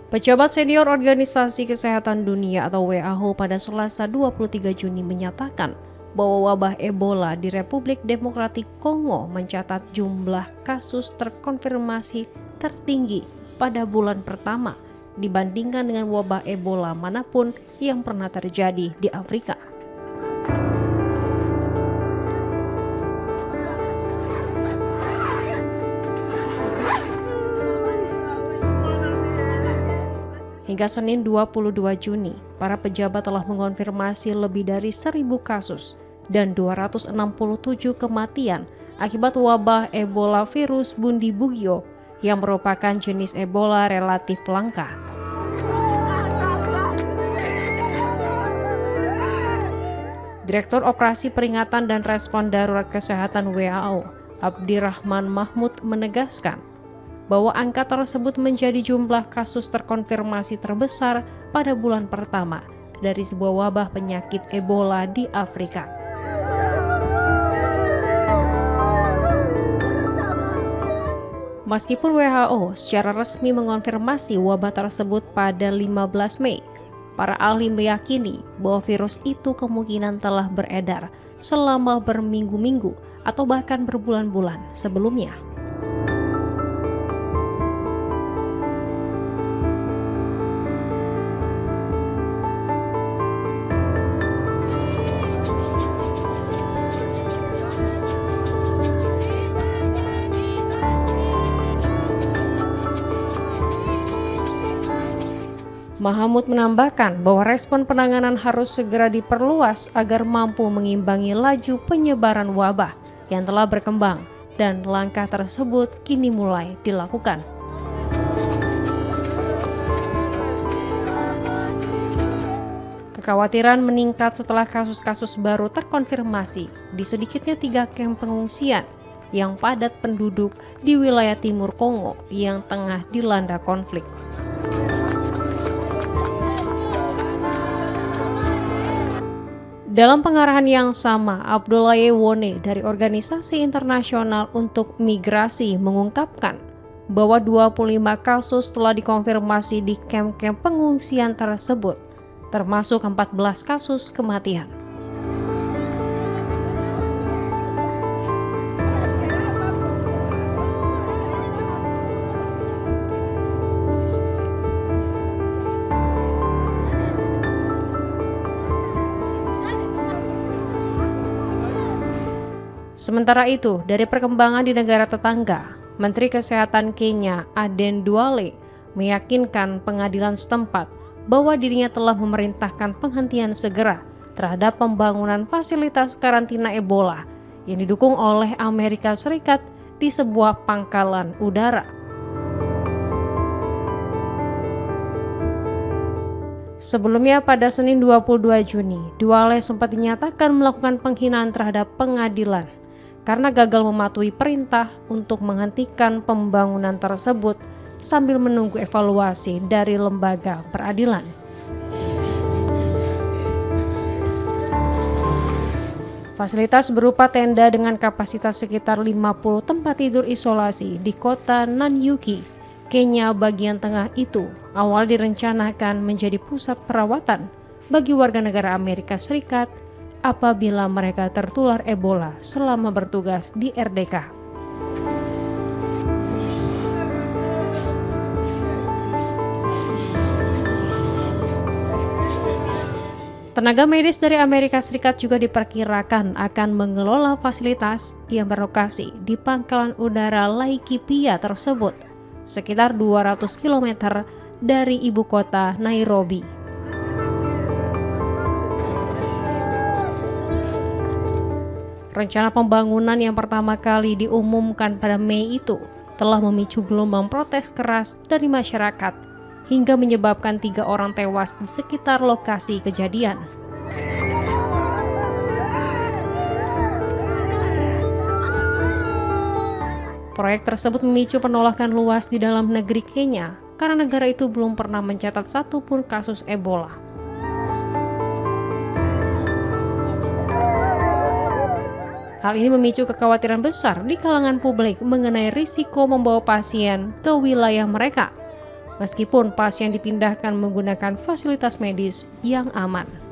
Pejabat senior Organisasi Kesehatan Dunia atau WHO pada Selasa 23 Juni menyatakan bahwa wabah Ebola di Republik Demokratik Kongo mencatat jumlah kasus terkonfirmasi tertinggi pada bulan pertama dibandingkan dengan wabah Ebola manapun yang pernah terjadi di Afrika. Hingga Senin 22 Juni, para pejabat telah mengonfirmasi lebih dari 1.000 kasus dan 267 kematian akibat wabah Ebola virus Bundibugyo yang merupakan jenis Ebola relatif langka. Direktur Operasi Peringatan dan Respon Darurat Kesehatan WHO, Abdirrahman Mahmud menegaskan bahwa angka tersebut menjadi jumlah kasus terkonfirmasi terbesar pada bulan pertama dari sebuah wabah penyakit Ebola di Afrika. Meskipun WHO secara resmi mengonfirmasi wabah tersebut pada 15 Mei, para ahli meyakini bahwa virus itu kemungkinan telah beredar selama berminggu-minggu atau bahkan berbulan-bulan sebelumnya. Mahmud menambahkan bahwa respon penanganan harus segera diperluas agar mampu mengimbangi laju penyebaran wabah yang telah berkembang dan langkah tersebut kini mulai dilakukan. Kekhawatiran meningkat setelah kasus-kasus baru terkonfirmasi di sedikitnya 3 kamp pengungsian yang padat penduduk di wilayah timur Kongo yang tengah dilanda konflik. Dalam pengarahan yang sama, Abdoulaye Wone dari Organisasi Internasional untuk Migrasi mengungkapkan bahwa 25 kasus telah dikonfirmasi di kamp-kamp pengungsian tersebut, termasuk 14 kasus kematian. Sementara itu, dari perkembangan di negara tetangga, Menteri Kesehatan Kenya Aden Duale meyakinkan pengadilan setempat bahwa dirinya telah memerintahkan penghentian segera terhadap pembangunan fasilitas karantina Ebola yang didukung oleh Amerika Serikat di sebuah pangkalan udara. Sebelumnya pada Senin 22 Juni, Duale sempat dinyatakan melakukan penghinaan terhadap pengadilan karena gagal mematuhi perintah untuk menghentikan pembangunan tersebut sambil menunggu evaluasi dari lembaga peradilan. Fasilitas berupa tenda dengan kapasitas sekitar 50 tempat tidur isolasi di kota Nanyuki, Kenya bagian tengah itu awal direncanakan menjadi pusat perawatan bagi warga negara Amerika Serikat apabila mereka tertular Ebola selama bertugas di RDK. Tenaga medis dari Amerika Serikat juga diperkirakan akan mengelola fasilitas yang berlokasi di pangkalan udara Laikipia tersebut, sekitar 200 km dari ibu kota Nairobi. Rencana pembangunan yang pertama kali diumumkan pada Mei itu telah memicu gelombang protes keras dari masyarakat hingga menyebabkan 3 orang tewas di sekitar lokasi kejadian. Proyek tersebut memicu penolakan luas di dalam negeri Kenya karena negara itu belum pernah mencatat satupun kasus Ebola. Hal ini memicu kekhawatiran besar di kalangan publik mengenai risiko membawa pasien ke wilayah mereka. meskipun pasien dipindahkan menggunakan fasilitas medis yang aman.